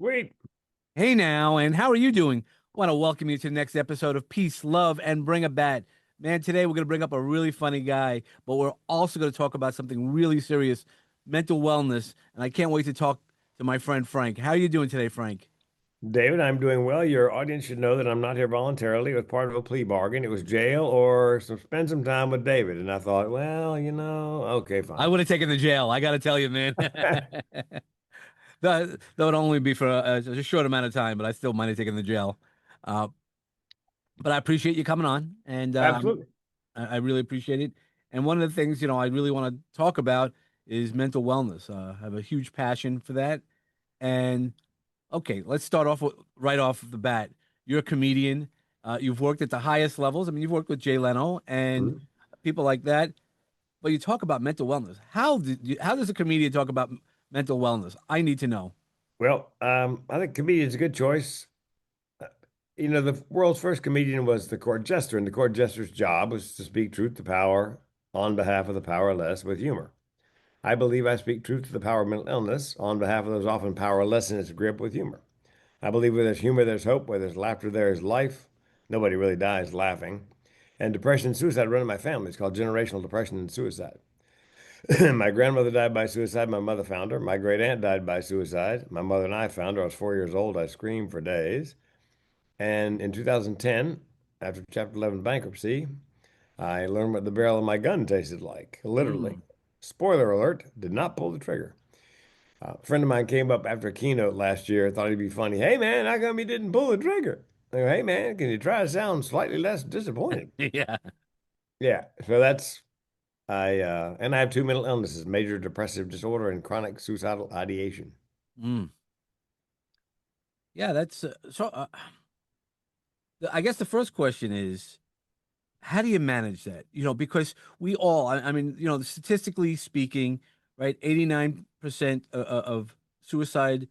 Sweet. Hey now, and how are you doing? I want to welcome you to the next episode of Peace, Love, and Bring a Bat. Man, today we're going to bring up a really funny guy, but we're also going to talk about something really serious, mental wellness, and I can't wait to talk to my friend Frank. How are you doing today, Frank? David, I'm doing well. Your audience should know that I'm not here voluntarily. It was part of a plea bargain. It was jail or spend some time with David. And I thought, well, okay, I fine. would have taken the jail. I got to tell you, man. That would only be for a short amount of time, but I still might have taken the jail. Uh, but I appreciate you coming on, and Absolutely. I really appreciate it. And one of the things, I really want to talk about is mental wellness. I have a huge passion for that. And okay, let's start off right off the bat. You're a comedian. You've worked at the highest levels. I mean, you've worked with Jay Leno and Mhm. people like that. But you talk about mental wellness. How does a comedian talk about mental wellness? I need to know. Well, I think comedian's a good choice. Uh, the world's first comedian was the court jester, and the court jester's job was to speak truth to power on behalf of the powerless with humor. I believe I speak truth to the power of mental illness on behalf of those often powerless in its grip with humor. I believe where there's humor, there's hope. Where there's laughter, there is life. Nobody really dies laughing. And depression and suicide run in my family. It's called generational depression and suicide. My grandmother died by suicide. My mother found her. My great aunt died by suicide. My mother and I found her. I was 4 years old. I screamed for days. And in 2010, after Chapter 11 bankruptcy, I learned what the barrel of my gun tasted like. Literally. Mm. Spoiler alert, did not pull the trigger. A friend of mine came up after a keynote last year, thought he'd be funny. Hey, man, how come you didn't pull the trigger? I go, hey, man, can you try to sound slightly less disappointed? Yeah. Yeah, so and I have two mental illnesses, major depressive disorder and chronic suicidal ideation. Mm. Yeah, that's I guess the first question is, how do you manage that? Because we all, I mean, statistically speaking, right, 89% of suicide,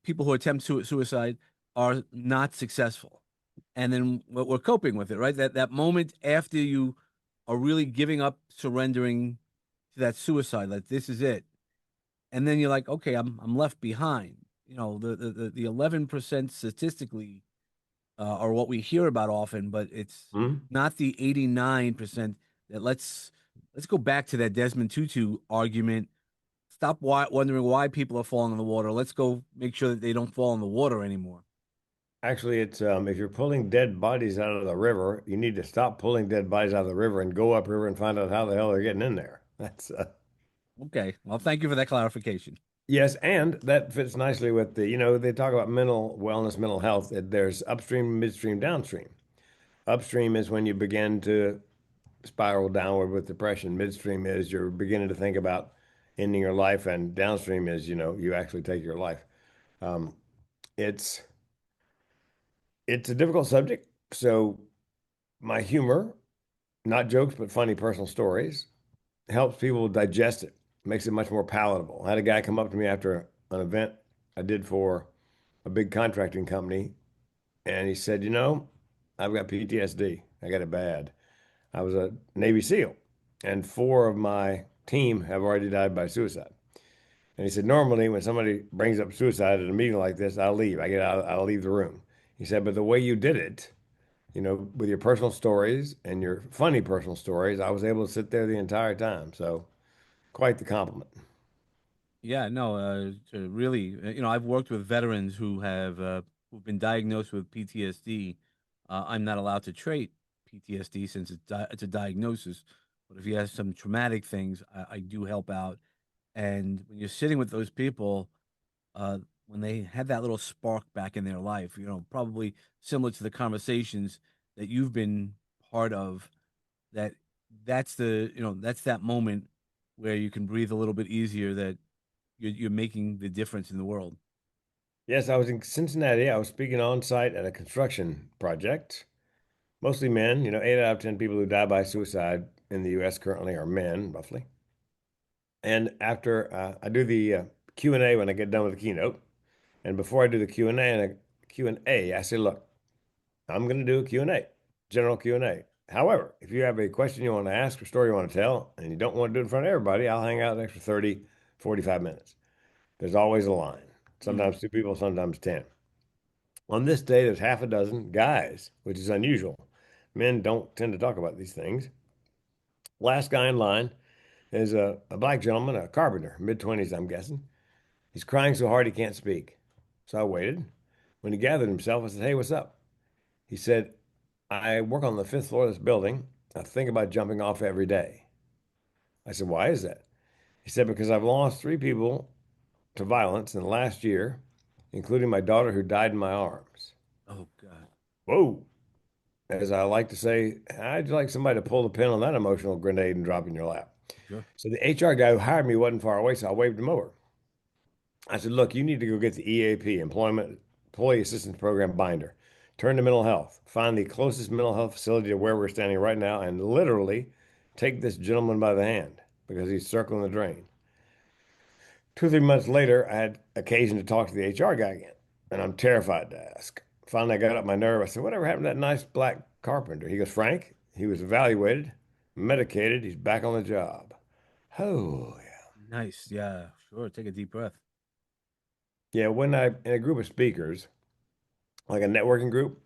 people who attempt suicide are not successful. And then we're coping with it, right? That moment after you are really giving up, surrendering to that suicide, like this is it. And then you're like, okay, I'm left behind. The 11% statistically are what we hear about often, but it's Hmm? not the 89% that let's go back to that Desmond Tutu argument. Stop wondering why people are falling in the water. Let's go make sure that they don't fall in the water anymore. Actually, it's if you're pulling dead bodies out of the river, you need to stop pulling dead bodies out of the river and go upriver and find out how the hell they're getting in there. Okay. Well, thank you for that clarification. Yes, and that fits nicely with they talk about mental wellness, mental health. There's upstream, midstream, downstream. Upstream is when you begin to spiral downward with depression. Midstream is you're beginning to think about ending your life, and downstream is, you actually take your life. Um, it's it's a difficult subject. So my humor, not jokes, but funny personal stories, helps people digest it, makes it much more palatable. I had a guy come up to me after an event I did for a big contracting company, and he said, I've got PTSD. I got it bad. I was a Navy SEAL, and four of my team have already died by suicide. And he said, normally when somebody brings up suicide at a meeting like this, I'll leave. I'll leave the room. He said, but the way you did it, with your personal stories and your funny personal stories, I was able to sit there the entire time. So quite the compliment. Yeah, no, to really, I've worked with veterans who've been diagnosed with PTSD. I'm not allowed to treat PTSD since it's a diagnosis, but if you have some traumatic things, I do help out. And when you're sitting with those people, when they had that little spark back in their life, probably similar to the conversations that you've been part of, that that's that moment where you can breathe a little bit easier, that you're making the difference in the world. Yes, I was in Cincinnati. I was speaking on site at a construction project. Mostly men, 8 out of 10 people who die by suicide in the US currently are men, roughly. And after I do the Q&A when I get done with the keynote, and before I do the Q&A, I say, look, I'm going to do a Q&A, general Q&A. However, if you have a question you want to ask or story you want to tell, and you don't want to do it in front of everybody, I'll hang out an extra 30, 45 minutes. There's always a line. Mm. Sometimes two people, sometimes 10. On this day, there's half a dozen guys, which is unusual. Men don't tend to talk about these things. Last guy in line is a black gentleman, a carpenter, mid-20s, I'm guessing. He's crying so hard he can't speak. So I waited. When he gathered himself, I said, "Hey, what's up?" He said, "I work on the fifth floor of this building. I think about jumping off every day." I said, "Why is that?" He said, "Because I've lost three people to violence in the last year, including my daughter who died in my arms." Oh God. Whoa. As I like to say, I'd like somebody to pull the pin on that emotional grenade and drop in your lap. Sure. So the HR guy who hired me wasn't far away, so I waved him over. I said, "Look, you need to go get the EAP, Employee Assistance Program binder. Turn to mental health. Find the closest mental health facility to where we're standing right now and literally take this gentleman by the hand because he's circling the drain." 2 or 3 months later, I had occasion to talk to the HR guy again, and I'm terrified to ask. Finally, I got up my nerve. I said, "Whatever happened to that nice black carpenter?" He goes, "Frank, he was evaluated, medicated. He's back on the job." Oh, Nice. Yeah. Sure. Take a deep breath. yeah. When I, in a group of speakers, like a networking group,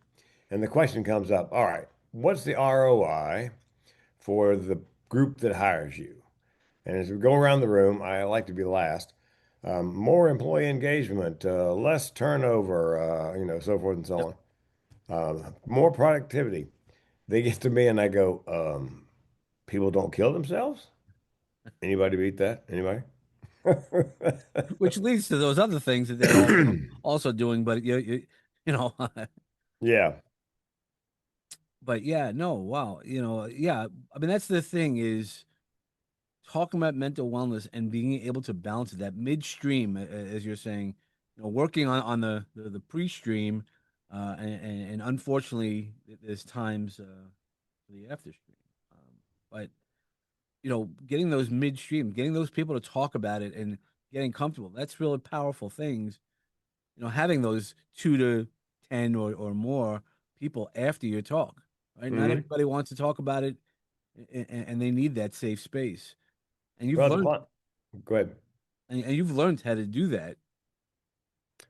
and the question comes up, all right, what's the ROI for the group that hires you? And as we go around the room, I like to be last. More employee engagement, less turnover, so forth and so Yep. on. More productivity. They get to me and I go, people don't kill themselves? Anybody beat that? Anybody? Which leads to those other things that they're also doing, but you know, Yeah. but yeah, no, wow, yeah. I mean, that's the thing is talking about mental wellness and being able to balance that midstream, as you're saying, working on the pre-stream, and unfortunately, there's times for the after stream. But getting those midstream, getting those people to talk about it and getting comfortable, that's really powerful things. Having those 2 to 10 or more people after your talk, right? Not Hmm. everybody wants to talk about it, and they need that safe space. And you've Well, the learned, client, go ahead. and you've learned how to do that.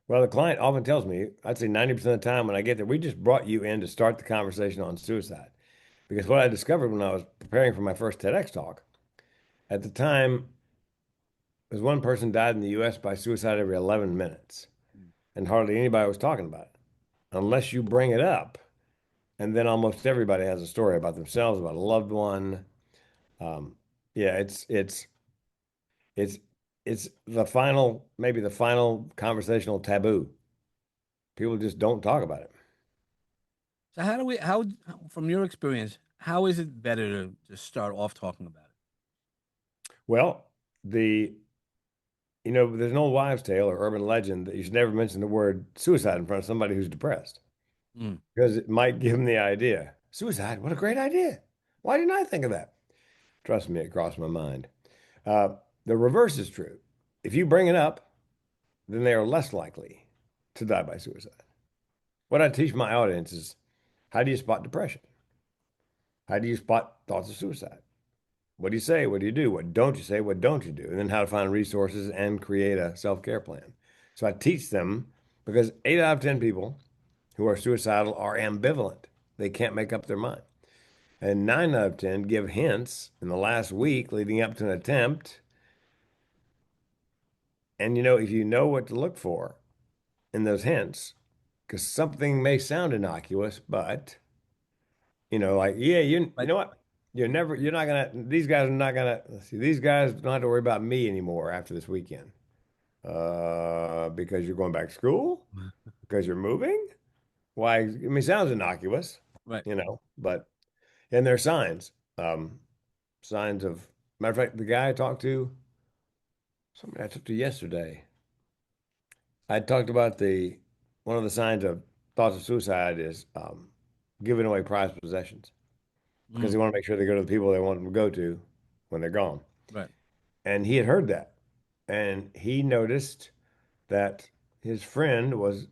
Well, the client often tells me, I'd say 90% of the time when I get there, we just brought you in to start the conversation on suicide. Because what I discovered when I was preparing for my first TEDx talk, at the time, was one person died in the US by suicide every 11 minutes, and hardly anybody was talking about it. Unless you bring it up, and then almost everybody has a story about themselves, about a loved one. Um, yeah, it's it's the final, maybe the final conversational taboo. People just don't talk about it. So from your experience, how is it better to start off talking about Well, the there's an old wives' tale or urban legend that you should never mention the word suicide in front of somebody who's depressed it? Mm, because it might give them the idea. Suicide, what a great idea. Why didn't I think of that? Trust me, it crossed my mind. Uh, the reverse is true. If you bring it up, then they are less likely to die by suicide. What I teach my audience is how do you spot depression? How do you spot thoughts of suicide? What do you say? What do you do? What don't you say? What don't you do? And then how to find resources and create a self-care plan. So I teach them because 8 out of 10 people who are suicidal are ambivalent. They can't make up their mind. And 9 out of 10 give hints in the last week leading up to an attempt. And if you know what to look for in those hints, because something may sound innocuous, but like, yeah, you but know what? You're not gonna, these guys are not gonna, let's see, these guys don't have to worry about me anymore after this weekend. Because you're going back to school? Because you're moving? Why? I mean, it sounds innocuous, right. but, and there are signs, signs of, matter of fact, the guy I talked to, somebody I talked to yesterday, I talked about one of the signs of thoughts of suicide is giving away prized possessions because they Mm, want to make sure they go to the people they want them to go to when they're gone. right. And he had heard that. And he noticed that his friend was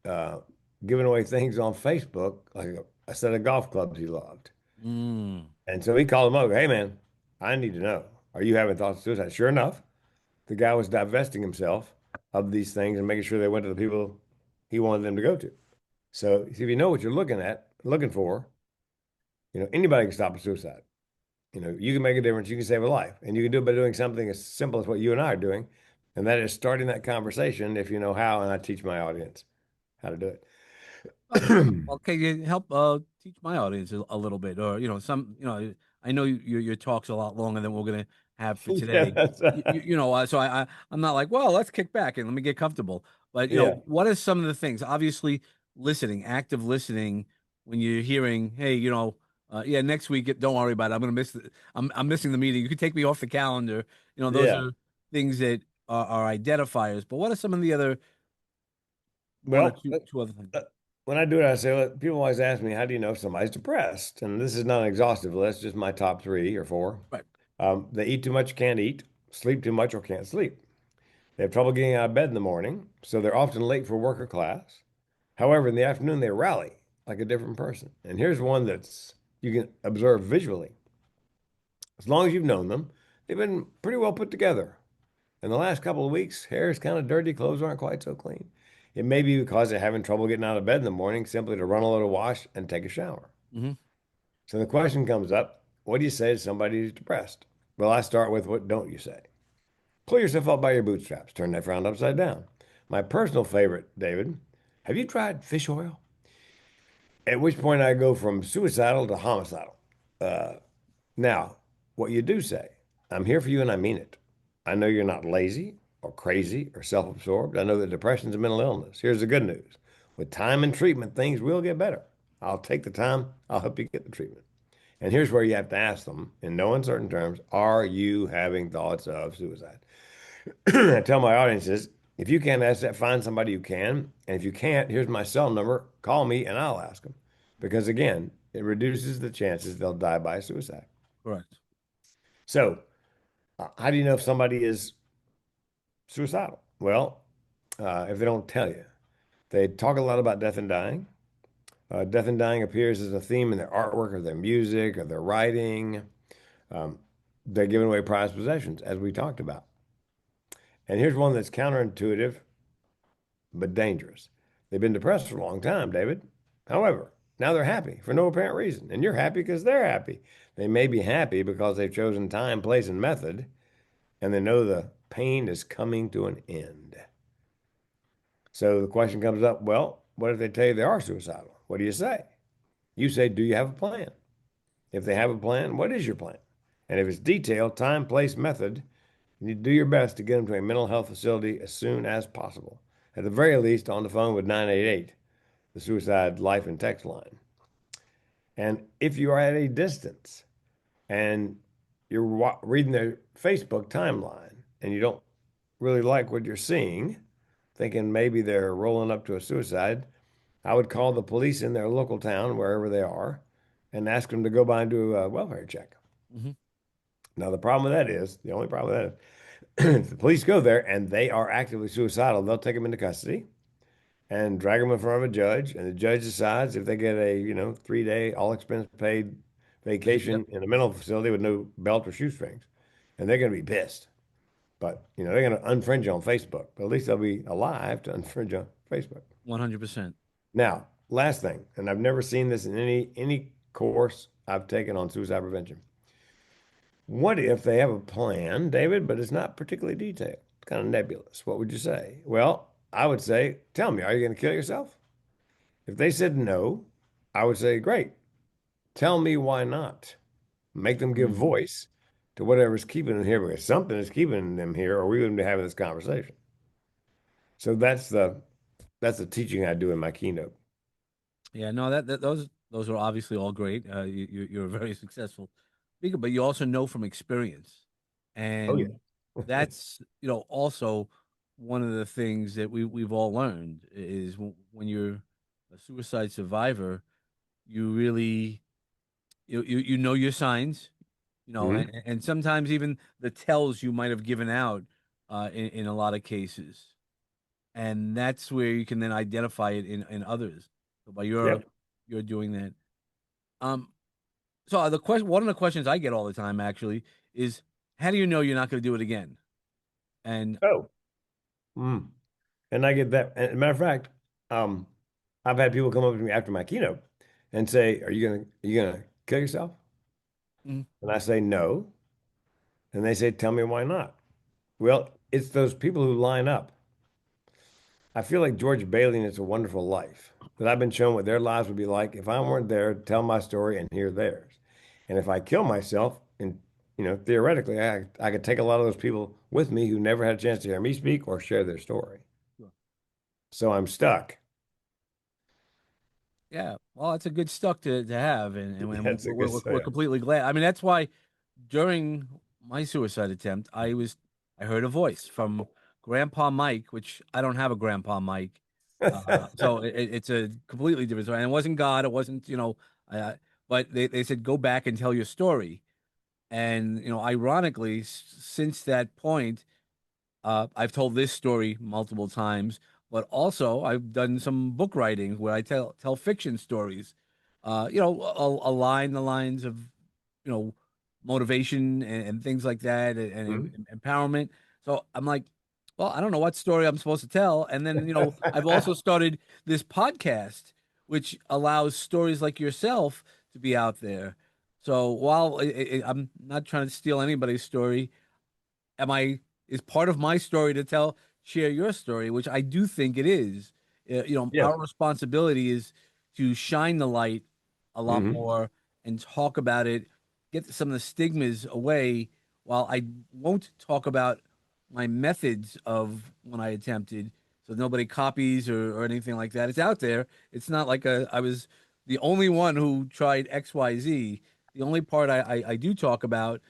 uh, giving away things on Facebook, like a set of golf clubs he loved. Mm, And so he called him up, "Hey, man, I need to know, are you having thoughts of suicide?" Sure enough, the guy was divesting himself of these things and making sure they went to the people he wanted them to go to. So if you know what you're looking for, anybody can stop a suicide. You can make a difference, you can save a life, and you can do it by doing something as simple as what you and I are doing, and that is starting that conversation if you know how, and I teach my audience how to do Oh, it. well, can you help teach my audience a little bit, or I know your talk's a lot longer than we're gonna have for Yeah, today. that's So I'm not like, well, let's kick back and let me get comfortable. But yeah. what are some of the things? Obviously, listening, active listening, when you're hearing, hey, yeah, next week, don't worry about it. I'm missing the meeting. You can take me off the calendar. Those Yeah. are things that are identifiers. But what are some of the other one or Well, two other things? uh, when I do it, I say, look, people always ask me, how do you know if somebody's depressed? And this is not an exhaustive list, just my top three or four. Right. They eat too much, can't eat, sleep too much, or can't sleep. They have trouble getting out of bed in the morning, so they're often late for work or class. However, in the afternoon, they rally like a different person. And here's one that's you can observe visually. As long as you've known them, they've been pretty well put together. In the last couple of weeks, hair is kind of dirty, clothes aren't quite so clean. It may be because they're having trouble getting out of bed in the morning, simply to run a little wash and take a shower. Hmm. So the question comes up, what do you say to somebody who's depressed? Well, I start with what don't you say? Pull yourself up by your bootstraps, turn that frown upside down. My personal favorite, David, have you tried fish oil? At which point I go from suicidal to homicidal. Uh, Now, what you do say, I'm here for you and I mean it. I know you're not lazy or crazy or self-absorbed. I know that depression is a mental illness. Here's the good news. With time and treatment, things will get better. I'll take the time. I'll help you get the treatment. And here's where you have to ask them in no uncertain terms, are you having thoughts of suicide? I tell my audiences, if you can't ask that, find somebody who can. And if you can't, here's my cell number. Call me and I'll ask them. Because again, it reduces the chances they'll die by suicide. Correct. So, how do you know if somebody is suicidal? Well, if they don't tell you, they talk a lot about death and dying. Death and dying appears as a theme in their artwork or their music or their writing. Um, they're giving away prized possessions, as we talked about. And here's one that's counterintuitive but dangerous. They've been depressed for a long time, David. However, now they're happy for no apparent reason. And you're happy because they're happy. They may be happy because they've chosen time, place, and method, and they know the pain is coming to an end. So the question comes up, well, what if they tell you they are suicidal? What do you say? You say, do you have a plan? If they have a plan, what is your plan? And if it's detailed, time, place, method, you need to do your best to get them to a mental health facility as soon as possible. At the very least, on the phone with 988, the suicide life and text line. And if you are at a distance and you're reading their Facebook timeline and you don't really like what you're seeing, thinking maybe they're rolling up to a suicide, I would call the police in their local town, wherever they are, and ask them to go by and do a welfare check. Hmm. Now, the only problem with that is, if the police go there and they are actively suicidal, they'll take them into custody and drag them in front of a judge, and the judge decides if they get a 3-day all expense paid Yep. vacation in a mental facility with no belt or shoestrings, and they're going to be pissed. But they're going to unfriend you on Facebook. But at least they'll be alive to unfriend you on Facebook. 100%. Now, last thing, and I've never seen this in any course I've taken on suicide prevention. What if they have a plan, David, but it's not particularly detailed? It's kind of nebulous. What would you say? Well, I would say, tell me, are you going to kill yourself? If they said no, I would say, great. Tell me why not. Make them give Mm. voice to whatever's keeping them here because something is keeping them here, or we wouldn't be having this conversation. So that's the teaching I do in my keynote. Yeah, no, those are obviously all great. You're a very successful speaker, but you also know from experience, Oh yeah. and that's also one of the things that we've all learned is when you're a suicide survivor, you really you know your signs, Hmm. and sometimes even the tells you might have given out in a lot of cases, and that's where you can then identify it in others. So by Yep. you're doing that. Um, so one of the questions I get all the time actually is, how do you know you're not going to do it again? And Oh. Mm. And I get that. And as a matter of fact, um, I've had people come up to me after my keynote and say, are you gonna kill yourself?" Mhm. And I say no. And they say, "Tell me why not." Well, it's those people who line up. I feel like George Bailey in It's a Wonderful Life, that I've been shown what their lives would be like if I weren't there to tell my story and hear theirs. And if I kill myself, and theoretically, I could take a lot of those people with me who never had a chance to hear me speak or share their story. Sure. So I'm stuck. Yeah, well, it's a good stuck to have, and That's a good we're say. completely glad. I mean, that's why during my suicide attempt, I heard a voice from Grandpa Mike, which I don't have a Grandpa Mike, so it's a completely different story. And it wasn't God, it wasn't but they said go back and tell your story. And ironically, since that point, I've told this story multiple times, but also I've done some book writing where I tell fiction stories. Align the lines of motivation and things like that, Mhm. and empowerment. So I'm like, well, I don't know what story I'm supposed to tell. And then I've also started this podcast, which allows stories like yourself to be out there. So while I'm not trying to steal anybody's story, am I is part of my story to share your story, which I do think it is. Yes. Our responsibility is to shine the light a lot Hmm. more and talk about it, get some of the stigmas away. While I won't talk about my methods of when I attempted, so nobody copies or anything like that. It's out there. It's not like I was the only one who tried XYZ. The only part I do talk about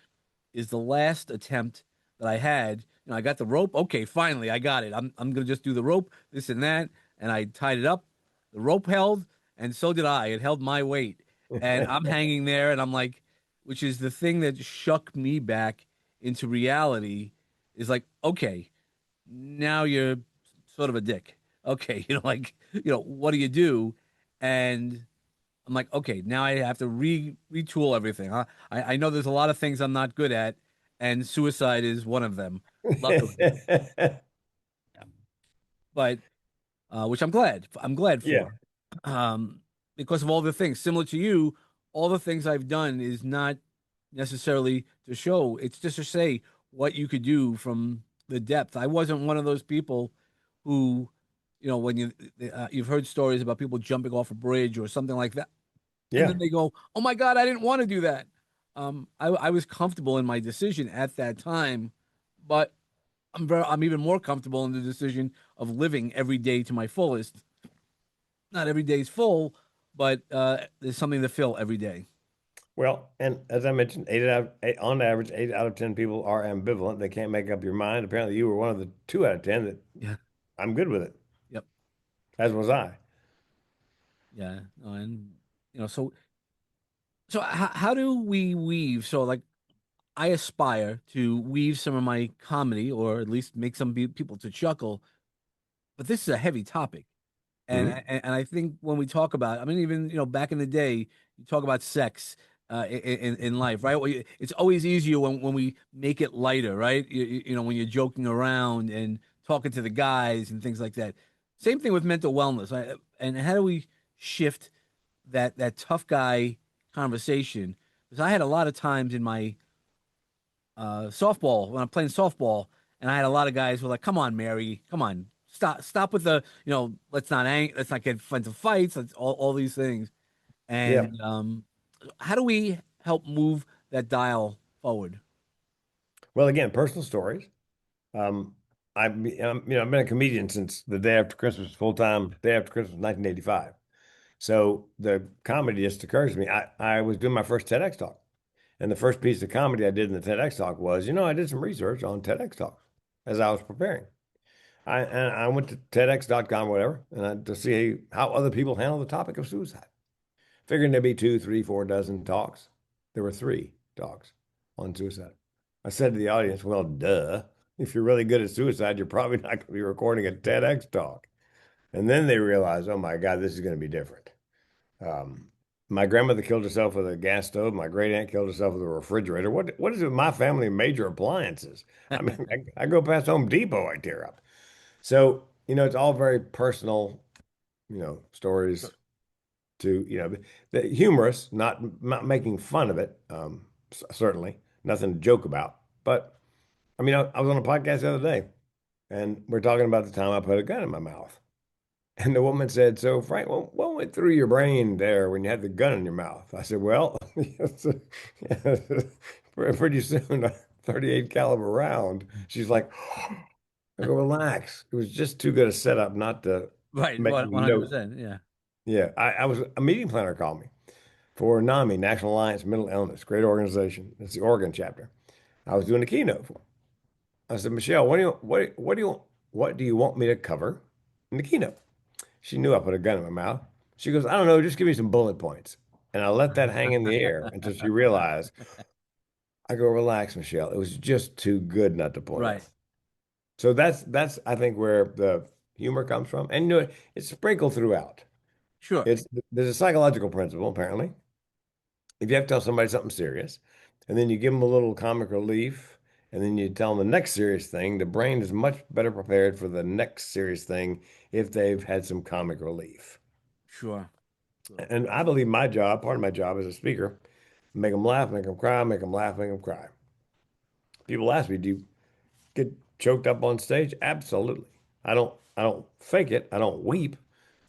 is the last attempt that I had. I got the rope. Okay, finally, I got it. I'm gonna just do the rope, this and that, and I tied it up. The rope held, and so did I. It held my weight, and I'm hanging there, and I'm like, which is the thing that shook me back into reality. Is like, okay, now you're sort of a dick. Okay, what do you do? And I'm like, okay, now I have to retool everything. Huh? I know there's a lot of things I'm not good at, and suicide is one of them, luckily. Yeah. But which I'm glad. I'm glad Yeah. for, um, because of all the things similar to you. All the things I've done is not necessarily to show. It's just to say what you could do from the depth. I wasn't one of those people who, when you've heard stories about people jumping off a bridge or something like that. And Yeah. then they go, "Oh my God, I didn't want to do that." I was comfortable in my decision at that time, but I'm even more comfortable in the decision of living every day to my fullest. Not every day is full, but there's something to fill every day. Well, and as I mentioned, on average, 8 out of 10 people are ambivalent. They can't make up your mind. Apparently, you were one of the 2 out of 10 that Yeah. I'm good with it, Yep. as was I. Yeah. No, and so how do we weave? So like I aspire to weave some of my comedy, or at least make some people to chuckle. But this is a heavy topic. Hmm. And I think when we talk about, I mean, even back in the day, you talk about sex in life, right? Well, it's always easier when we make it lighter, right? When you're joking around and talking to the guys and things like that. Same thing with mental wellness. And how do we shift that tough guy conversation? Because I had a lot of times in my softball when I'm playing softball, and I had a lot of guys who were like, "Come on, Mary, come on, stop with the let's not get into fights, let's all these things." Yeah. And how do we help move that dial forward? Well, again, personal stories. I've been a comedian since the day after Christmas, full time, day after Christmas, 1985. So the comedy just occurs to me. I was doing my first TEDx talk, and the first piece of comedy I did in the TEDx talk was, I did some research on TEDx talks as I was preparing. I went to TEDx.com, whatever, to see how other people handle the topic of suicide. Figuring there'd be two, three, 4 dozen talks. There were 3 talks on suicide. I said to the audience, well, duh. If you're really good at suicide, you're probably not going to be recording a TEDx talk. And then they realized, oh my God, this is going to be different. Um, my grandmother killed herself with a gas stove. My great aunt killed herself with a refrigerator. What is it with my family and major appliances? I mean, I go past Home Depot, I tear up. So it's all very personal, Sure. stories to, the humorous, not making fun of it, certainly, nothing to joke about. But I mean, I was on a podcast the other day and we're talking about the time I put a gun in my mouth. And the woman said, "So, Frank, what went through your brain there when you had the gun in your mouth?" I said, "Well, pretty soon, a 38 caliber round." She's like, I go, "Relax. It was just too good a setup not to Right, make me note." 100%. Yeah. Yeah, I was a meeting planner called me for NAMI, National Alliance Mental Illness, great organization. It's the Oregon chapter. I was doing a keynote for. I said, "Michelle, what do you want me to cover in the keynote?" She knew I put a gun in my mouth. She goes, "I don't know, just give me some bullet points." And I let that hang in the air until she realized. I go, "Relax, Michelle. It was just too good not to point Right. out." So that's I think where the humor comes from. And it's sprinkled throughout. Sure. There's a psychological principle, apparently. If you have to tell somebody something serious, and then you give them a little comic relief, and then you tell them the next serious thing, the brain is much better prepared for the next serious thing if they've had some comic relief. Sure. Sure. And I believe part of my job as a speaker, make them laugh, make them cry, make them laugh, make them cry. People ask me, "Do you get choked up on stage?" Absolutely. I don't fake it. I don't weep.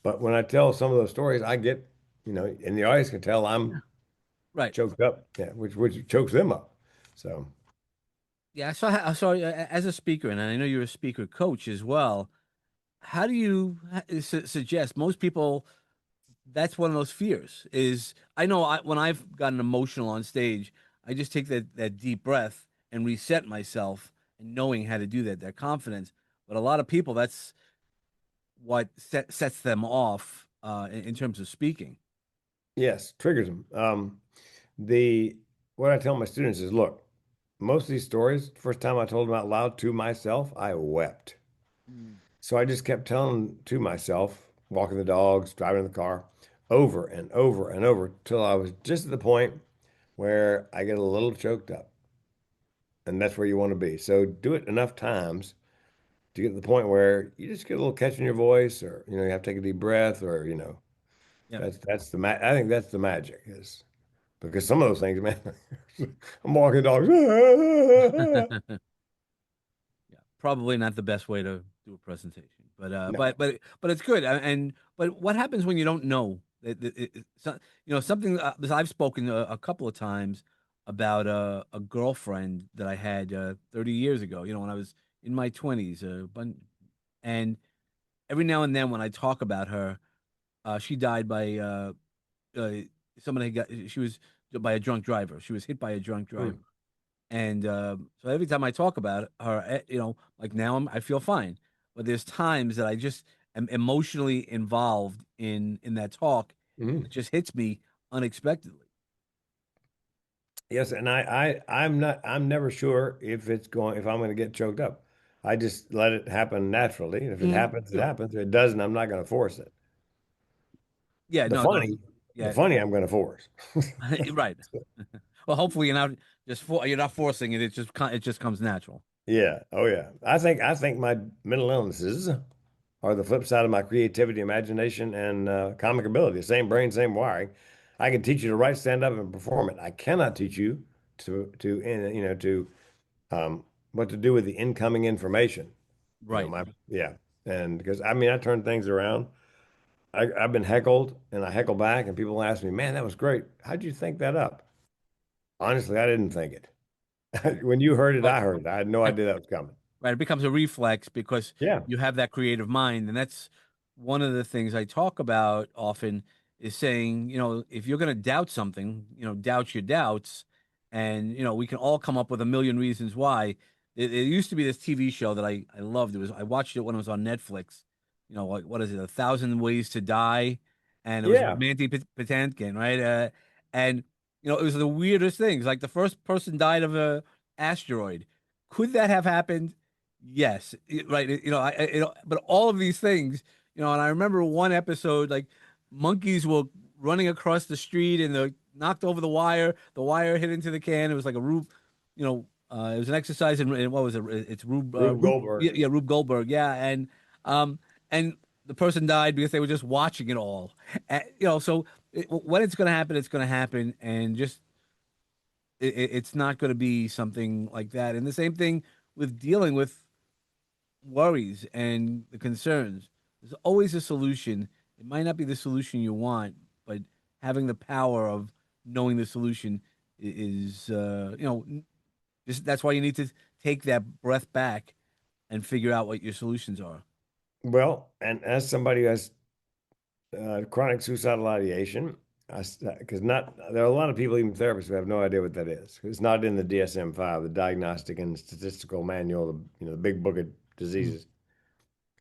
But when I tell some of those stories, I get, and the audience can tell I'm Right. choked up, yeah, which chokes them up. So, Yeah. As a speaker, and I know you're a speaker coach as well, how do you suggest most people that's one of those fears is I know when I've gotten emotional on stage, I just take that deep breath and reset myself and knowing how to do that confidence. But a lot of people, that's what sets them off in terms of speaking. yes, triggers them. The what I tell my students is, look, most of these stories, first time I told them out loud to myself, I wept. Mm. So I just kept telling to myself, walking the dogs, driving the car, over and over and over till I was just at the point where I get a little choked up. And that's where you want to be. So do it enough times to get to the point where you just get a little catch in your voice, or you have to take a deep breath, or Yep. that's I think that's the magic is because some of those things, man, I'm walking dogs. Yeah, probably not the best way to do a presentation, but No. but it's good. And but what happens when you don't know? Something because I've spoken a couple of times about a girlfriend that I had 30 years ago. When I was in my 20s, and every now and then when I talk about her, she died by uh, somebody got she was by a drunk driver. She was hit by a drunk driver. Mm. And so every time I talk about her, like now I feel fine. But there's times that I just am emotionally involved in that talk, and it Mm. just hits me unexpectedly. Yes, and I'm never sure if I'm going to get choked up. I just let it happen naturally. If it Mhm. happens, it Sure. happens. If it doesn't, I'm not going to force it. Yeah. The No. No. funny, the Yeah. funny, I'm going to force. Right. Well, hopefully you're not forcing it. It just comes natural. Yeah. Oh yeah. I think my mental illnesses are the flip side of my creativity, imagination, and comic ability. Same brain, same wiring. I can teach you to write, stand up, and perform it. I cannot teach you to what to do with the incoming information. Right. Yeah. And because I mean, I turn things around. I've been heckled, and I heckle back, and people ask me, "Man, that was great. How'd you think that up?" Honestly, I didn't think it. When you heard it, Well, I heard it. I had no right. idea that was coming. Right. It becomes a reflex because Yeah. you have that creative mind. And that's one of the things I talk about often is saying, if you're going to doubt something, doubt your doubts. And, we can all come up with a million reasons why. It used to be this TV show that I loved. I watched it when it was on Netflix. Like, what is it? 1,000 Ways to Die. And it was with Yeah. Mandy Patinkin, right? And, it was the weirdest things. Like the first person died of a asteroid. Could that have happened? Yes, right. But all of these things, and I remember one episode, like monkeys were running across the street and they knocked over the wire. The wire hit into the can. It was like a Rube, it was an exercise in what was it? It's Rube Goldberg. Yeah, Rube Goldberg. Yeah, and Um, and the person died because they were just watching it all. So when it's going to happen, it's going to happen, and just it's not going to be something like that. And the same thing with dealing with worries and the concerns. There's always a solution. It might not be the solution you want, but having the power of knowing the solution is, just that's why you need to take that breath back and figure out what your solutions are. Well, and as somebody who has chronic suicidal ideation, because not there are a lot of people, even therapists, who have no idea what that is. It's not in the DSM-5, the Diagnostic and Statistical Manual, the big book of Mm. diseases.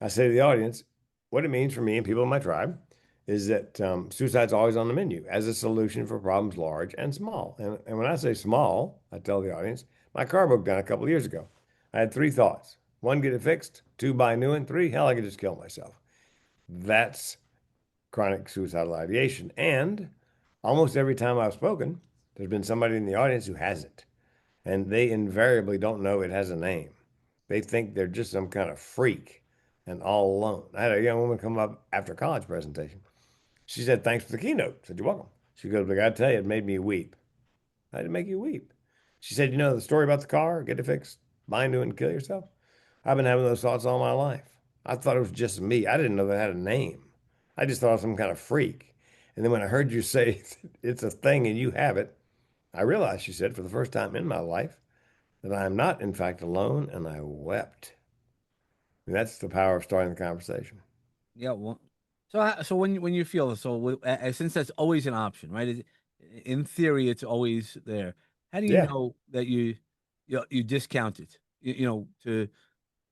I say to the audience, what it means for me and people in my tribe is that suicide's always on the menu as a solution for problems large and small. And when I say small, I tell the audience, my car broke down a couple of years ago. I had three thoughts. One, get it fixed. Two, buy a new one. Three, hell, I could just kill myself. That's chronic suicidal ideation. And almost every time I've spoken, there's been somebody in the audience who has it. And they invariably don't know it has a name. They think they're just some kind of freak and all alone. I had a young woman come up after a college presentation. She said, thanks for the keynote. I said, you're welcome. She goes, but I got to tell you, it made me weep. How did it make you weep? She said, you know, the story about the car, get it fixed, buy into it and kill yourself. I've been having those thoughts all my life. I thought it was just me. I didn't know that had a name. I just thought I was some kind of freak. And then when I heard you say it's a thing and you have it, I realized, she said, for the first time in my life, that I am not, in fact, alone, and I wept. And that's the power of starting the conversation. Yeah, well, so when you feel so, since that's always an option, right? In theory, it's always there. How do you Yeah, know that you discount it? To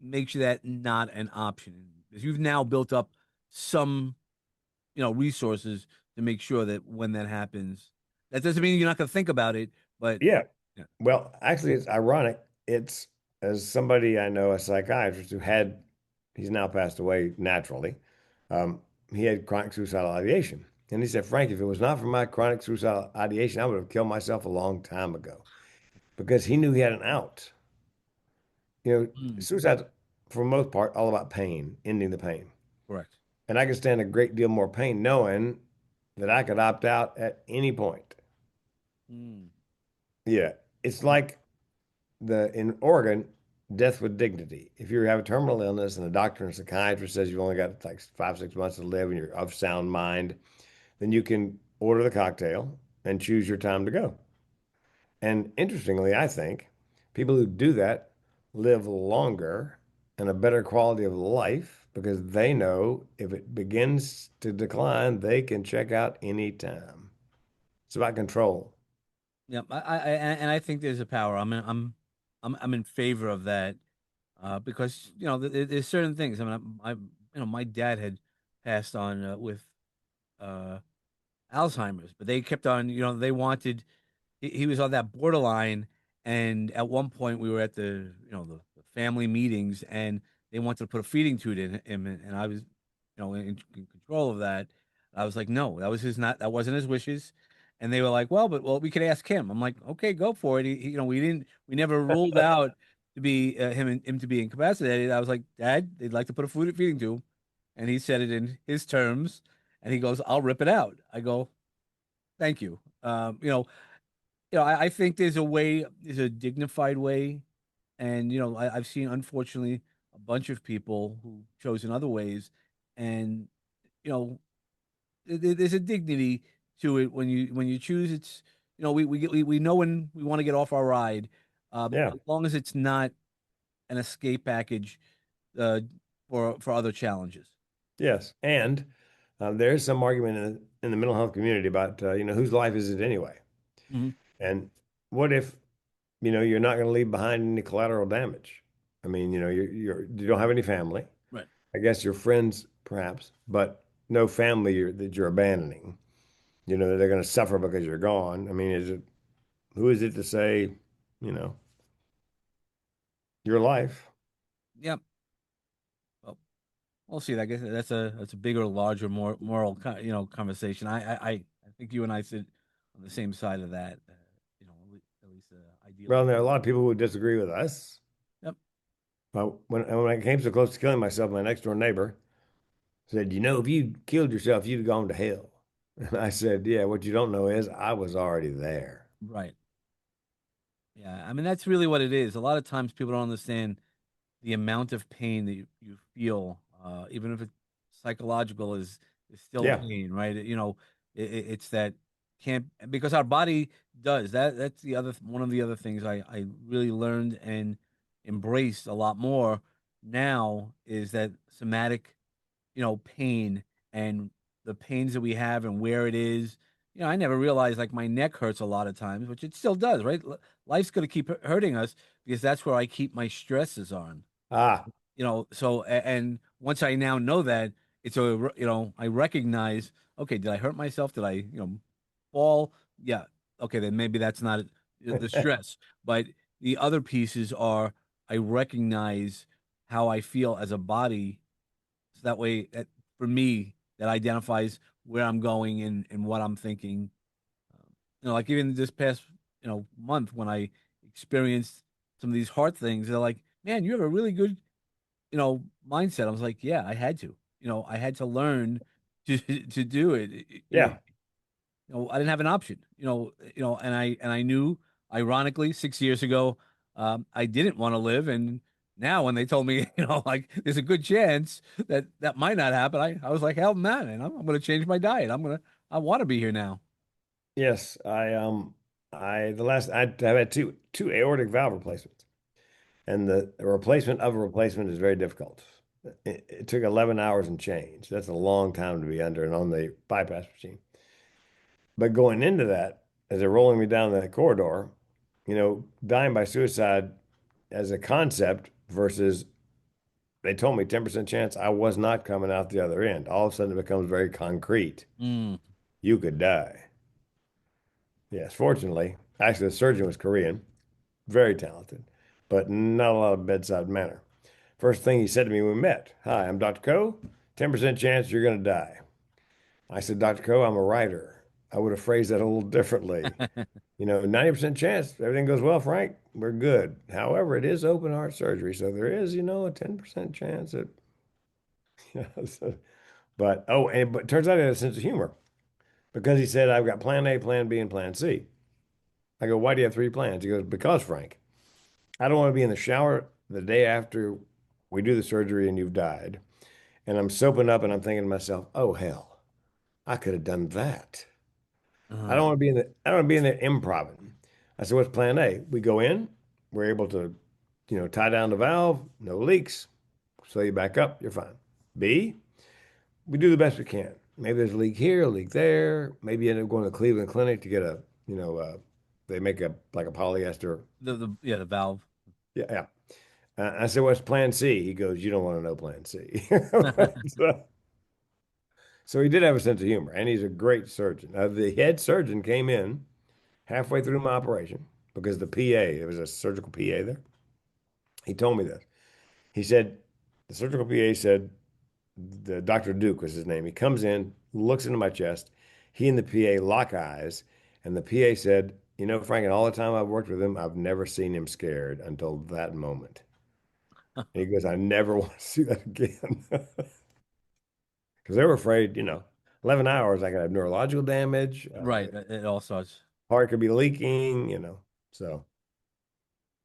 make sure that not an option, because you've now built up some resources to make sure that when that happens, that doesn't mean you're not going to think about it, but yeah. yeah. Well, actually, it's ironic. It's as somebody I know, a psychiatrist who had, he's now passed away naturally. Um, he had chronic suicidal ideation. And he said, Frank, if it was not for my chronic suicidal ideation, I would have killed myself a long time ago because he knew he had an out. Mm, Suicide's for the most part all about pain, ending the pain. correct. And I could stand a great deal more pain knowing that I could opt out at any point. Mm, Yeah. It's like in Oregon, death with dignity. If you have a terminal illness and a doctor and a psychiatrist says you've only got like 5, 6 months to live and you're of sound mind, then you can order the cocktail and choose your time to go. And interestingly, I think people who do that live longer and a better quality of life because they know if it begins to decline, they can check out anytime. It's about control. yeah, and I think there's a power. I'm in favor of that, because there's certain things. I mean, my dad had passed on with uh, Alzheimer's, but they kept on. They wanted. He was on that borderline, and at one point we were at the family meetings, and they wanted to put a feeding tube in him, and I was, in control of that. I was like, no, that wasn't his wishes. And they were like, well, we could ask him. I'm like, okay, go for it. We never ruled out to be him to be incapacitated. I was like, Dad, they'd like to put a food feeding tube, and he said it in his terms, and he goes, I'll rip it out. I go, thank you. I think there's a dignified way, and I've seen, unfortunately, a bunch of people who chosen other ways, and you know there's a dignity to it when you choose. It's we know when we want to get off our ride, Yeah. as long as it's not an escape package uh, for other challenges. Yes. And there is some argument in the mental health community about, whose life is it anyway? Hmm. And what if, you're not going to leave behind any collateral damage? I mean, you don't have any family. Right. I guess your friends, perhaps, but no family that you're abandoning. That they're going to suffer because you're gone. I mean, who is it to say, you know, your life? Yep. Well, we'll see. I guess that's a bigger, larger, more moral, conversation. I think you and I sit on the same side of that. At least Well, ideally. there are a lot of people who disagree with us. Yep. Well, when I came so close to killing myself, my next door neighbor said, "You know, if you killed yourself, you'd have gone to hell." And I said, "Yeah, what you don't know is I was already there." Right. Yeah. I mean, that's really what it is. A lot of times people don't understand the amount of pain that you feel, even if it's psychological, is still Yeah. pain, right? You know, it's that can't because our body does that. That's the other one of the other things I really learned and embraced a lot more now is that somatic, pain and the pains that we have and where it is. I never realized like my neck hurts a lot of times, which it still does, right? Life's going to keep hurting us because that's where I keep my stresses on. Ah, So and once I now know that it's I recognize, okay, did I hurt myself? Did I fall? Yeah. Okay, then maybe that's not the stress. But the other pieces are I recognize how I feel as a body. So that way, for me, that identifies where I'm going and what I'm thinking. Like even this past, month when I experienced some of these heart things, they're like, man, you have a really good mindset. I was like, yeah, I had to. I had to learn to to do it. yeah. I didn't have an option. And I knew, ironically, 6 years ago, I didn't want to live, and now when they told me, like there's a good chance that that might not happen, I was like, hell, man, and I'm going to change my diet. I want to be here now. Yes, I've had two aortic valve replacements, and the replacement of a replacement is very difficult. It took 11 hours and change. That's a long time to be under and on the bypass machine. But going into that, as they're rolling me down that corridor, dying by suicide as a concept versus they told me 10% chance I was not coming out the other end. All of a sudden it becomes very concrete. Mm. You could die. Yes, fortunately, actually the surgeon was Korean, very talented, but not a lot of bedside manner. First thing he said to me when we met, "Hi, I'm Dr. Ko. 10% chance you're going to die." I said, "Dr. Ko, I'm a writer." I would have phrased that a little differently. 90% chance everything goes well, Frank. We're good. However, it is open heart surgery, so there is, a 10% chance that, but it turns out he had a sense of humor because he said, "I've got plan A, plan B, and plan C." I go, "Why do you have three plans?" He goes, "Because, Frank, I don't want to be in the shower the day after we do the surgery and you've died. And I'm soaping up and I'm thinking to myself, oh, hell, I could have done that. I Uh, don't want to be in the, I don't want to be in there improvising." I said, "What's plan A?" We go in, we're able to, tie down the valve, no leaks, sew you back up, you're fine. B, we do the best we can. Maybe there's a leak here, a leak there. Maybe you end up going to the Cleveland Clinic to get they make like a polyester. the valve. Yeah, yeah. I said, "What's plan C?" He goes, "You don't want to know plan C." So, so he did have a sense of humor, and he's a great surgeon. The head surgeon came in halfway through my operation because the PA, there was a surgical PA there. He told me this. He said, the surgical PA said, the Dr. Duke was his name. He comes in, looks into my chest. He and the PA lock eyes, and the PA said, Frank, in all the time I've worked with him, I've never seen him scared until that moment. And he goes, I never want to see that again. Because they were afraid, 11 hours, I could have neurological damage, Right. It all starts. heart could be leaking, So,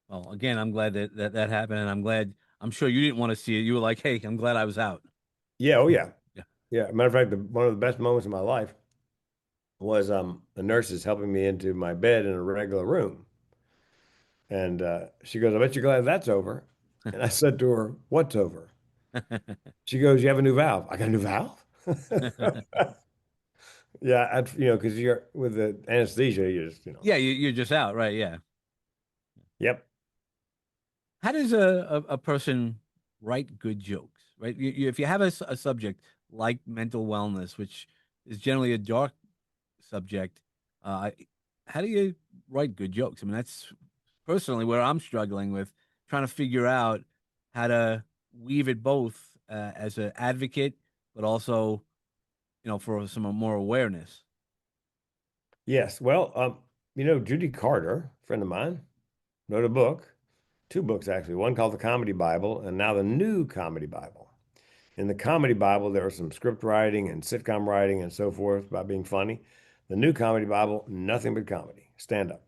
Well, again, I'm glad that happened, and I'm sure you didn't want to see it. You were like, hey, I'm glad I was out. yeah, oh, yeah. Yeah. Yeah. Matter of fact, one of the best moments of my life was the nurses helping me into my bed in a regular room. And she goes, I bet you're glad that's over. And I said to her, what's over? She goes, you have a new valve. I got a new valve? Yeah, because you're with the anesthesia, you just, Yeah, you're just out, right? Yeah. yep. How does a person write good jokes, right? If you have a subject like mental wellness, which is generally a dark subject, uh, how do you write good jokes? I mean, that's personally where I'm struggling with trying to figure out how to weave it both as an advocate, but also, for some more awareness. Yes. Well, Judy Carter, friend of mine, wrote a book. two books actually, one called the Comedy Bible and now the New Comedy Bible. In the Comedy Bible, there was some script writing and sitcom writing and so forth about being funny. The New Comedy Bible, nothing but comedy, stand up.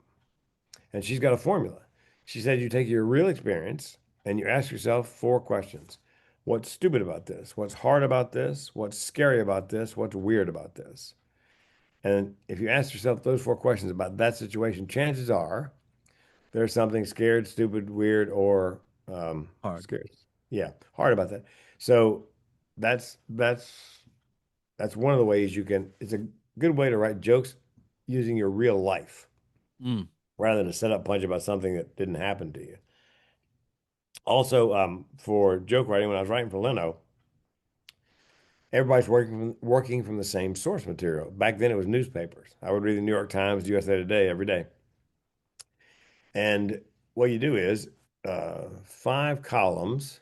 And she's got a formula. She said you take your real experience and you ask yourself four questions. What's stupid about this? What's hard about this? What's scary about this? What's weird about this? And if you ask yourself those four questions about that situation, chances are there's something scared, stupid, weird, or Hard. scared. Yeah, hard about that. So that's that's that's one of the ways you can. It's a good way to write jokes using your real life Mm. rather than a setup punch about something that didn't happen to you. Also, for joke writing, when I was writing for Leno, everybody's working from the same source material. Back then, it was newspapers. I would read the New York Times, USA Today every day. And what you do is five columns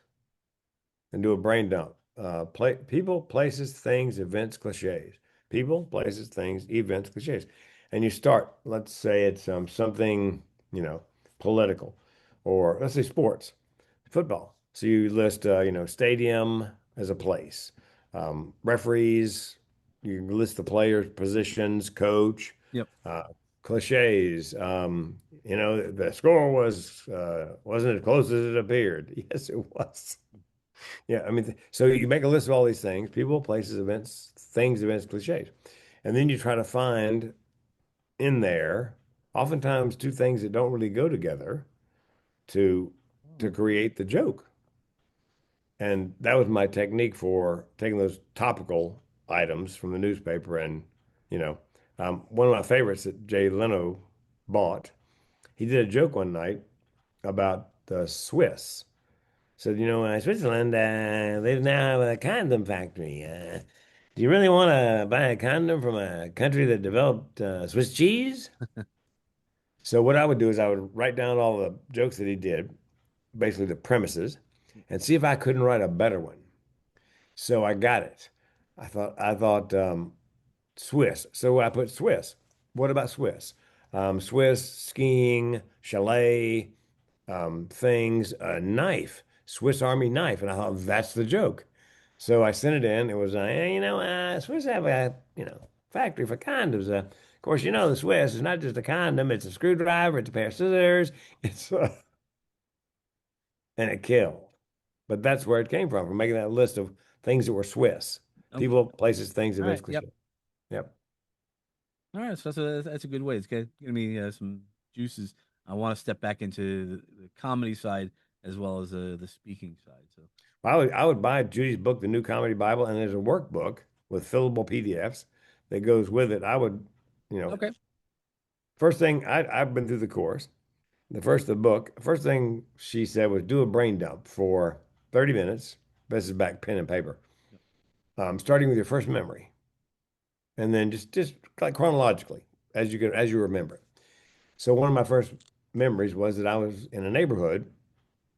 and do a brain dump. People, places, things, events, cliches. People, places, things, events, cliches. And you start, let's say it's something, you know, political, or let's say sports, football. So you list, stadium as a place, referees, you list the players, positions, coach, Yep. uh, cliches. The score wasn't as close as it appeared. Yes, it was. Yeah, I mean, so you make a list of all these things, people, places, events, things, events, cliches. And then you try to find in there, oftentimes two things that don't really go together to Oh. create the joke. And that was my technique for taking those topical items from the newspaper and, you know, one of my favorites that Jay Leno bought, he did a joke one night about the Swiss. So, Switzerland, they now have a condom factory. Do you really want to buy a condom from a country that developed Swiss cheese? So, what I would do is I would write down all the jokes that he did, basically the premises, and see if I couldn't write a better one. So I got it. I thought Swiss. So I put Swiss. What about Swiss? Swiss skiing, chalet, things, a knife, Swiss Army knife. And I thought that's the joke. So I sent it in. It was, Swiss have a, factory for condoms. Of course, the Swiss is not just a condom, it's a screwdriver, it's a pair of scissors, it's, and it killed. But that's where it came from making that list of things that were Swiss. Okay. People, places, things, All events, right. Yep. cliche. Yep. All right. So that's a good way. It's giving me some juices. I want to step back into the comedy side as well as the speaking side. So I would buy Judy's book, The New Comedy Bible, and there's a workbook with fillable PDFs that goes with it. I would, you know, okay. first thing I've been through the course. The book, first thing she said was do a brain dump for 30 minutes. This is back pen and paper. Starting with your first memory, and then just like chronologically as you remember it. So one of my first memories was that I was in a neighborhood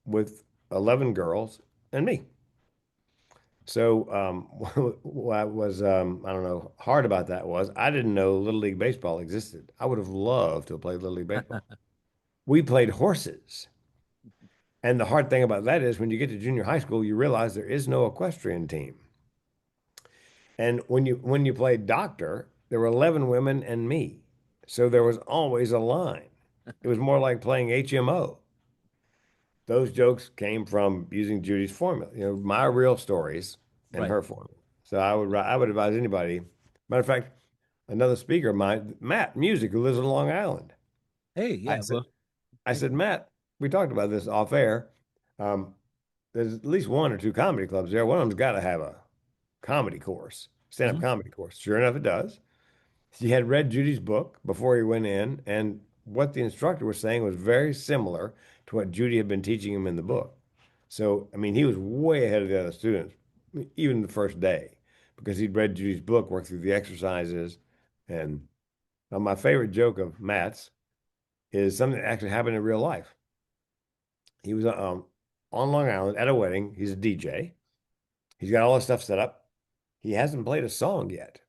with 11 girls and me. So what was I don't know hard about that was I didn't know Little League Baseball existed. I would have loved to have played Little League Baseball. We played horses. And the hard thing about that is when you get to junior high school, you realize there is no equestrian team. And when you played doctor, there were 11 women and me. So there was always a line. It was more like playing HMO. Those jokes came from using Judy's formula, my real stories and Right. her formula. So I would advise anybody. Matter of fact, another speaker of mine, Matt Music, who lives in Long Island. Hey. I Yeah. said, Well. I Hey. said, Matt, we talked about this off air. Um, there's at least one or two comedy clubs there. One of them's got to have a comedy course, stand-up Mhm. comedy course. Sure enough, it does. He had read Judy's book before he went in, and what the instructor was saying was very similar to what Judy had been teaching him in the book. So, I mean, he was way ahead of the other students, even the first day, because he'd read Judy's book, worked through the exercises. And my favorite joke of Matt's is something that actually happened in real life. He was on Long Island at a wedding. He's a DJ. He's got all his stuff set up. He hasn't played a song yet.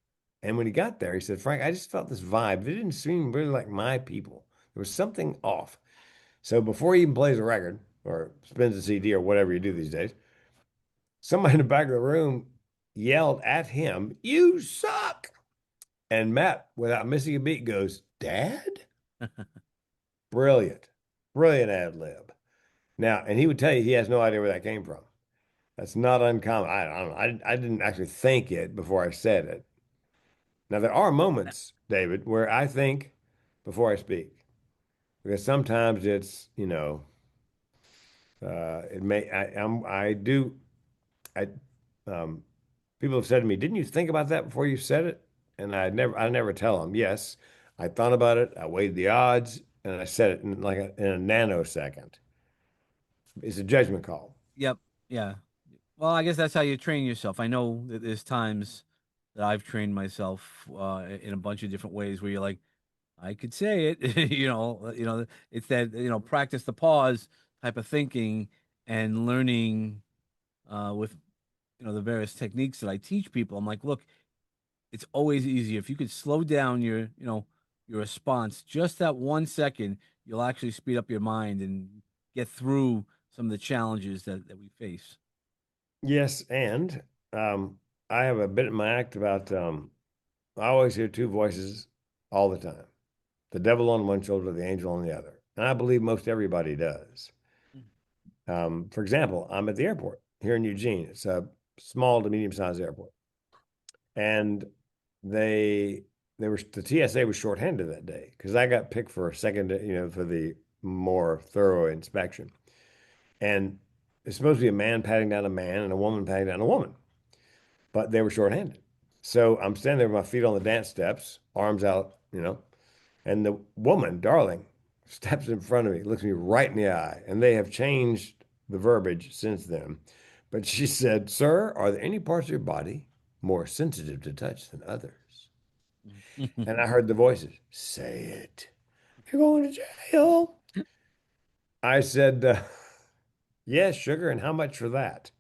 And when he got there, he said, Frank, I just felt this vibe. It didn't seem really like my people. There was something off. So before he even plays a record, or spins the CD or whatever you do these days. Somebody in the back of the room yelled at him, "You suck!" And Matt, without missing a beat, goes, "Dad?" Brilliant, brilliant ad lib. Now, and he would tell you he has no idea where that came from. That's not uncommon. I don't know. I didn't actually think it before I said it. Now, there are moments, David, where I think before I speak, because sometimes it's, it may, I do, I, um, people have said to me, "Didn't you think about that before you said it?" And I never tell them, yes, I thought about it, I weighed the odds, and I said it in in a nanosecond. It's a judgment call. Yep. Yeah. Well, I guess that's how you train yourself. I know that there's times that I've trained myself in a bunch of different ways where you're like, I could say it, it's that, practice the pause type of thinking and learning with, the various techniques that I teach people. I'm like, look, it's always easier if you could slow down your response just that 1 second, you'll actually speed up your mind and get through some of the challenges that we face. Yes, and um, I have a bit in my act about I always hear two voices all the time. The devil on one shoulder, the angel on the other. And I believe most everybody does. For example, I'm at the airport here in Eugene. It's a small to medium-sized airport. And they the TSA was shorthanded that day because I got picked for a second, for the more thorough inspection. And it's supposed to be a man patting down a man and a woman patting down a woman, but they were shorthanded. So I'm standing there with my feet on the dance steps, arms out, and the woman, darling, steps in front of me, looks me right in the eye, and they have changed the verbiage since then. But she said, "Sir, are there any parts of your body more sensitive to touch than others?" And I heard the voices, "Say it. You're going to jail." I said, "Yes, sugar, and how much for that?"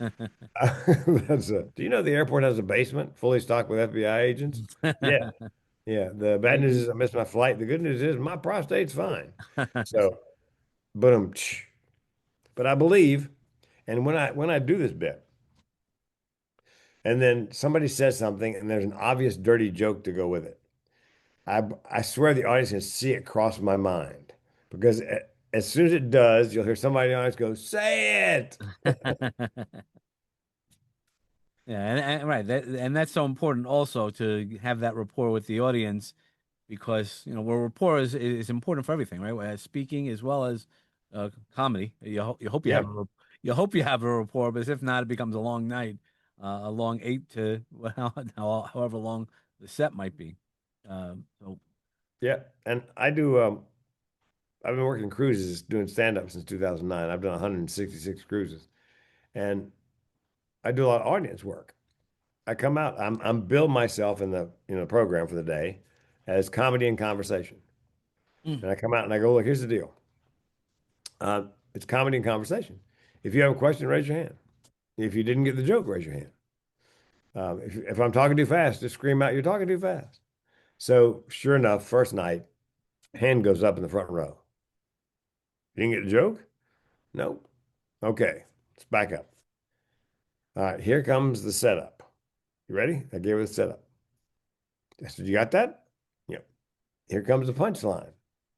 Do you know the airport has a basement fully stocked with FBI agents? Yeah. Yeah. The bad news Maybe. is I missed my flight. The good news is my prostate's fine. So, boom. But I believe, and when I do this bit, and then somebody says something, and there's an obvious dirty joke to go with it, I swear the audience can see it cross my mind because as soon as it does, you'll hear somebody in the audience go, "Say it." Yeah, and right, and that's so important also to have that rapport with the audience because where rapport is important for everything, right? Speaking as well as comedy. You hope you have Yep. you hope you have a rapport, but if not, it becomes a long night, a long 8 to well, however long the set might be. So Yeah. And I've been working cruises doing stand-up since 2009. I've done 166 cruises. And I do a lot of audience work. I come out, I'm build myself in the program for the day as comedy and conversation. mm, And I come out and I go, look, here's the deal. Uh, it's comedy and conversation. If you have a question, raise your hand. If you didn't get the joke, raise your hand. If I'm talking too fast, just scream out, "You're talking too fast." So sure enough, first night, hand goes up in the front row. You didn't get the joke? Nope. Okay, let's back up. All right, here comes the setup. You ready? I gave her the setup. I said, "You got that?" Yep. Here comes the punchline.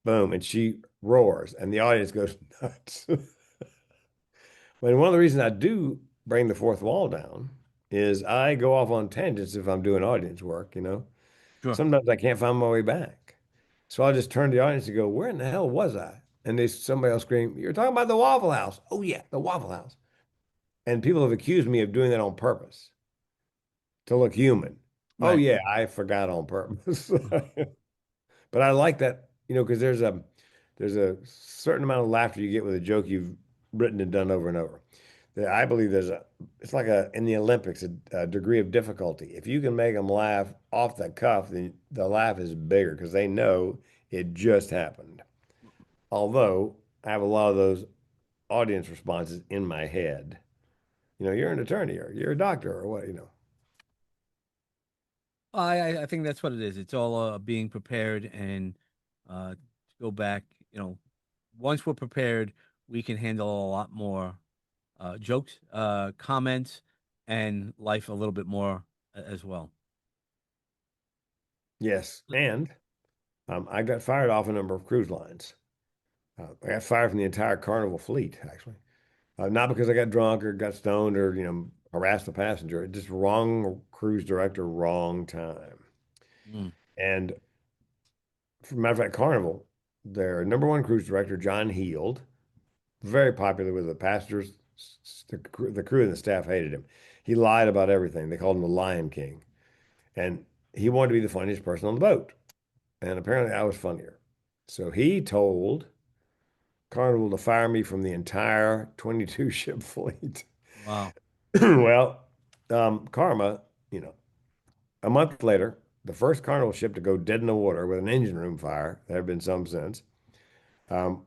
Boom. And she roars, and the audience goes nuts. But one of the reasons I do bring the fourth wall down is I go off on tangents if I'm doing audience work. sure. Sometimes I can't find my way back. So I'll just turn to the audience and go, "Where in the hell was I?" And somebody else scream, "You're talking about the Waffle House." "Oh, yeah, the Waffle House." And people have accused me of doing that on purpose to look human. "Oh, Right. yeah, I forgot on purpose." But I like that, because there's a certain amount of laughter you get with a joke you've written and done over and over. I believe it's like in the Olympics, a degree of difficulty. If you can make them laugh off the cuff, then the laugh is bigger because they know it just happened. Although I have a lot of those audience responses in my head. You're an attorney or you're a doctor or what. I think that's what it is. It's all being prepared and to go back. Once we're prepared, we can handle a lot more jokes, comments, and life a little bit more as well. Yes. And I got fired off a number of cruise lines. I got fired from the entire Carnival fleet, actually. Not because I got drunk or got stoned or, harassed a passenger. Just wrong cruise director, wrong time. Mm. And for matter of fact, Carnival, their number one cruise director, John Heald, very popular with the passengers. The crew and the staff hated him. He lied about everything. They called him the Lion King. And he wanted to be the funniest person on the boat. And apparently I was funnier. So he told Carnival to fire me from the entire 22 ship fleet. Wow. Well, karma, you know, a month later, the first Carnival ship to go dead in the water with an engine room fire, there have been some since, um,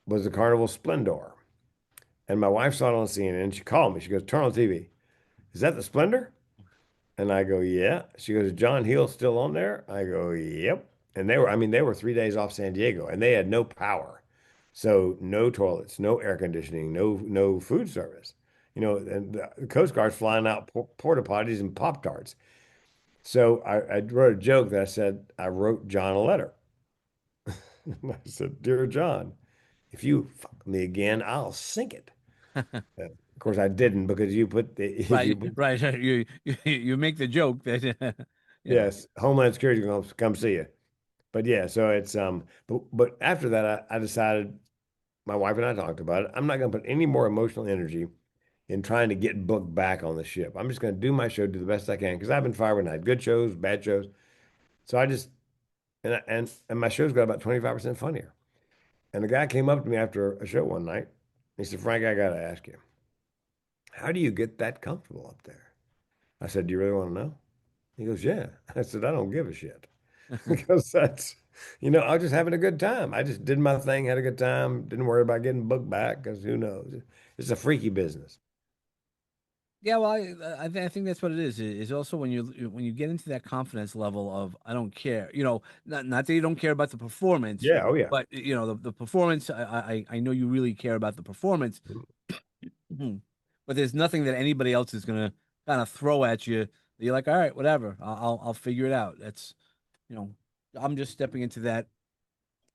was the Carnival Splendor. And my wife saw it on CNN. She called me. She goes, "Turn on TV. Is that the Splendor?" And I go, "Yeah." She goes, "Is John Hill still on there?" I go, "Yep." And they were 3 days off San Diego and they had no power. So no toilets, no air conditioning, no food service. And the Coast Guard's flying out porta potties and Pop Tarts. So I wrote a joke that I said, I wrote John a letter. I said, "Dear John, if you fuck me again, I'll sink it." Of course, I didn't because you put the, if you Right, put, right. You make the joke that yes, Homeland Security going to come see you. But yeah, so but after that, I decided, my wife and I talked about it. I'm not going to put any more emotional energy in trying to get booked back on the ship. I'm just going to do my show, do the best I can because I've been fired when I had good shows, bad shows. So I just and my shows got about 25% funnier. And the guy came up to me after a show one night. He said, "Frank, I got to ask you, how do you get that comfortable up there?" I said, "Do you really want to know?" He goes, "Yeah." I said, "I don't give a shit." Because I was just having a good time. I just did my thing, had a good time, didn't worry about getting booked back because who knows? It's a freaky business. Yeah, well, I think that's what it is. Is also when you get into that confidence level of I don't care. Not that you don't care about the performance, Yeah, oh yeah. but the performance. I know you really care about the performance, mhm, but there's nothing that anybody else is gonna kind of throw at you. That you're like, all right, whatever. I'll figure it out. That's you know, I'm just stepping into that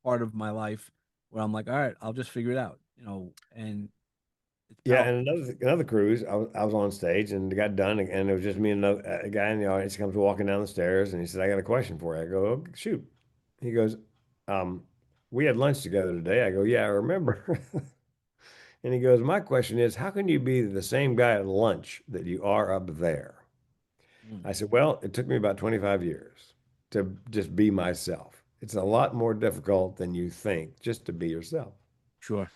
part of my life where I'm like, all right, I'll just figure it out. And it's Yeah, powerful. and another cruise, I was on stage and it got done, and it was just me and another a guy in the audience comes walking down the stairs, and he said, "I got a question for you." I go, "Oh, shoot." He goes, um, "We had lunch together today." I go, "Yeah, I remember." And he goes, "My question is, how can you be the same guy at lunch that you are up there?" Mm, I said, "Well, it took me about 25 years to just be myself. It's a lot more difficult than you think just to be yourself." sure.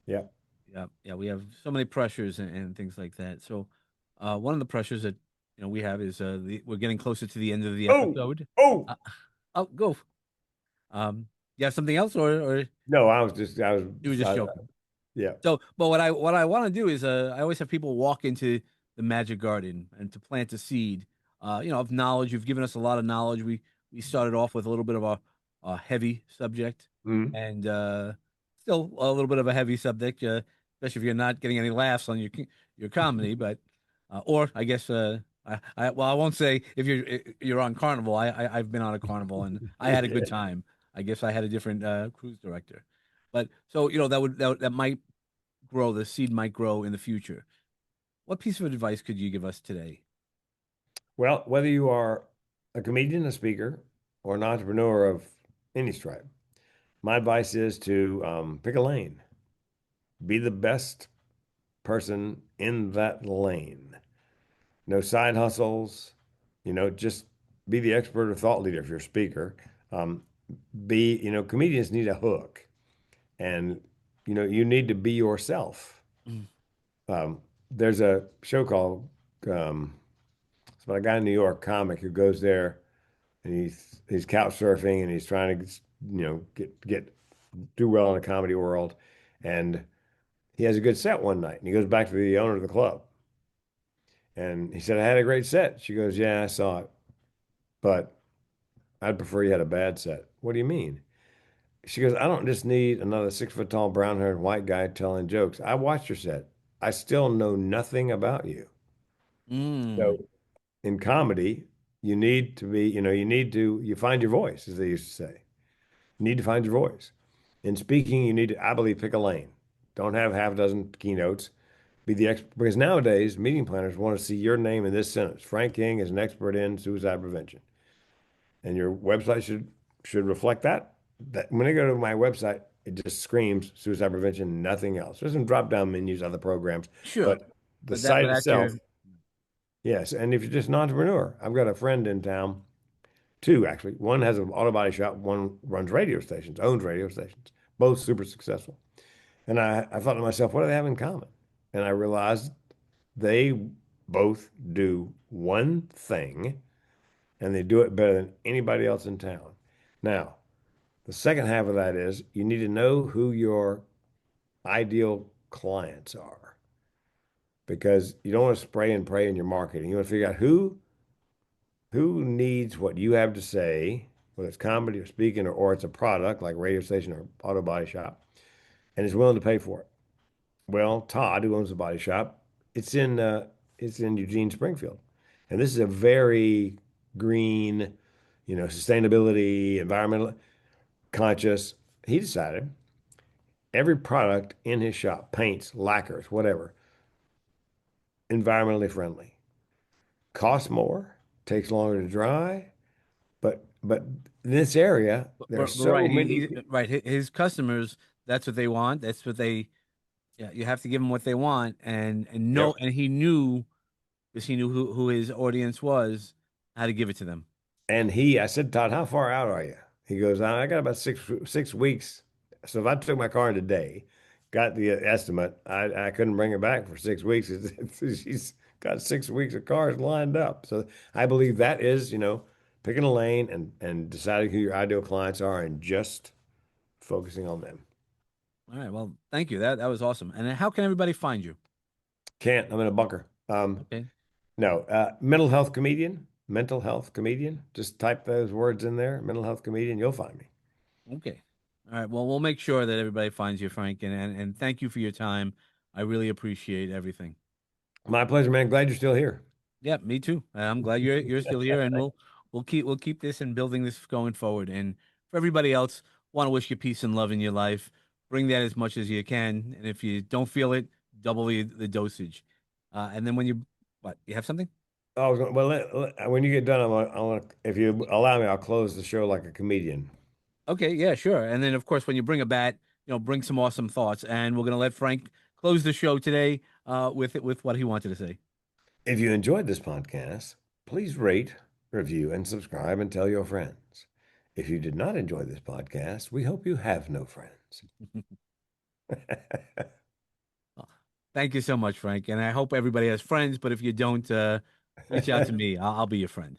Yeah. Yeah, yeah, we have so many pressures and things like that. So, one of the pressures that we have is we're getting closer to the end of the Oh, episode. oh. Uh, oh, go. You have something else, or No, you were just joking? yeah. So, but what I want to do is I always have people walk into the magic garden and to plant a seed, of knowledge. You've given us a lot of knowledge. We started off with a little bit of a heavy subject, Mhm. and still a little bit of a heavy subject, especially if you're not getting any laughs on your comedy. But or I guess I won't say if you're on Carnival. I've been on a Carnival and I had a good Yeah. time. I guess I had a different cruise director. But so that might grow, the seed might grow in the future. What piece of advice could you give us today? Well, whether you are a comedian, a speaker, or an entrepreneur of any stripe, my advice is to pick a lane. Be the best person in that lane. No side hustles, just be the expert or thought leader if you're a speaker. Um, comedians need a hook, and you need to be yourself. Mm, There's a show called it's about a guy in New York, comic, who goes there and he's couch surfing and he's trying to get do well in the comedy world, and he has a good set one night and he goes back to the owner of the club and he said, "I had a great set." She goes, "Yeah, I saw it, but I'd prefer you had a bad set." "What do you mean?" She goes, I don't just need another 6 foot tall, brown haired white guy telling jokes. I watched her set. I still know nothing about you. Mm, So in comedy, you need to be, you find your voice, as they used to say. You need to find your voice. In speaking, you need to, I believe, pick a lane. Don't have half a dozen keynotes. Be the expert because nowadays meeting planners want to see your name in this sentence. Frank King is an expert in suicide prevention, and your website should reflect that. That when they go to my website, it just screams suicide prevention, nothing else. There's some drop-down menus, other programs, sure, but the but that site but that's your itself, yes. And if you're just an entrepreneur, I've got a friend in town, two actually. One has an auto body shop, one runs radio stations, owns radio stations, both super successful. And I thought to myself, what do they have in common? And I realized they both do one thing and they do it better than anybody else in town. Now, the second half of that is you need to know who your ideal clients are because you don't want to spray and pray in your marketing. You want to figure out who needs what you have to say, whether it's comedy or speaking or it's a product like radio station or auto body shop, and is willing to pay for it. Well, Todd, who owns the body shop, it's in uh, it's in Eugene, Springfield, and this is a very green, sustainability, environmental conscious. He decided every product in his shop, paints, lacquers, whatever, environmentally friendly, costs more, takes longer to dry, but in this area, there are but so right. many. Right. His customers, that's what they want. That's what they. Yeah, you have to give them what they want, and no, Yep. and he knew because he knew who his audience was, how to give it to them. And I said, Todd, how far out are you? He goes, I got about 6 weeks. So if I took my car in today, got the estimate, I couldn't bring it back for 6 weeks. She's got 6 weeks of cars lined up. So I believe that is, picking a lane and deciding who your ideal clients are and just focusing on them. All right. Well, thank you. That was awesome. And then how can everybody find you? Can't, I'm in a bunker. Okay. No, mental health comedian. Just type those words in there, mental health comedian, you'll find me. Okay. All right. Well, we'll make sure that everybody finds you, Frank, and thank you for your time. I really appreciate everything. My pleasure, man. Glad you're still here. Yeah, me too. I'm glad you're still here, and we'll keep this and building this going forward. And for everybody else, want to wish you peace and love in your life. Bring that as much as you can, and if you don't feel it, double the dosage. And then when you have something? I was going, well, when you get done, if you allow me, I'll close the show like a comedian. Okay, yeah, sure. And then of course, when you bring a bat, bring some awesome thoughts. And we're gonna let Frank close the show today with what he wanted to say. If you enjoyed this podcast, please rate, review, and subscribe and tell your friends. If you did not enjoy this podcast, we hope you have no friends. Thank you so much, Frank. And I hope everybody has friends, but if you don't, reach out to me. I'll be your friend.